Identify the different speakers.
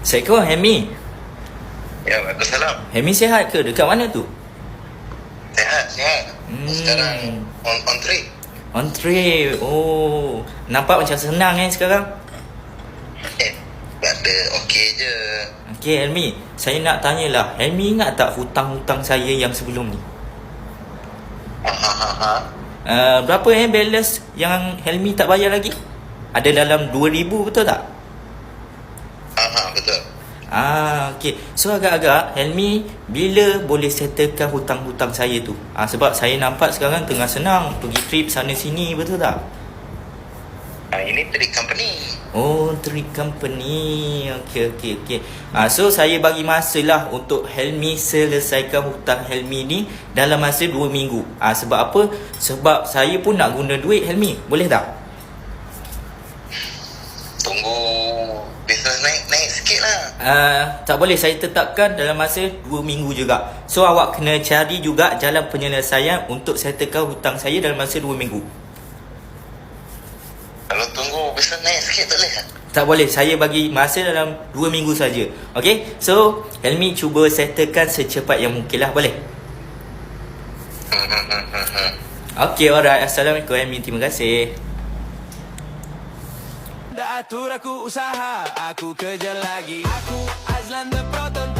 Speaker 1: Assalamualaikum, Helmi.
Speaker 2: Ya, Waalaikumsalam.
Speaker 1: Helmi sihat ke? Dekat mana tu?
Speaker 2: Sihat. Sekarang on trip.
Speaker 1: On trip. Oh, nampak macam senang sekarang.
Speaker 2: Ada okey je.
Speaker 1: Okey, Helmi, saya nak tanyalah, Helmi ingat tak hutang-hutang saya yang sebelum ni? Berapa balance yang Helmi tak bayar lagi? Ada dalam 2,000, betul tak?
Speaker 2: Betul.
Speaker 1: Okey. So agak-agak Helmi bila boleh settlekan hutang-hutang saya tu? Sebab saya nampak sekarang tengah senang pergi trip sana sini, betul tak?
Speaker 2: Ini trip company.
Speaker 1: Oh, trip company. Okey. So saya bagi masa lah untuk Helmi selesaikan hutang Helmi ni dalam masa 2 minggu. Sebab apa? Sebab saya pun nak guna duit, Helmi. Boleh tak?
Speaker 2: Tunggu bisnes naik sikit lah.
Speaker 1: Tak boleh, saya tetapkan dalam masa 2 minggu juga. So awak kena cari juga jalan penyelesaian untuk settlekan hutang saya dalam masa 2 minggu.
Speaker 2: Kalau tunggu bisnes naik sikit tak boleh?
Speaker 1: Tak boleh, saya bagi masa dalam 2 minggu saja. Okay, so Helmi cuba settlekan secepat yang mungkin lah, boleh? Okay, alright. Assalamualaikum, Helmi. Terima kasih.
Speaker 3: Atur aku usaha, aku kerja lagi. Aku Azlan the Proton.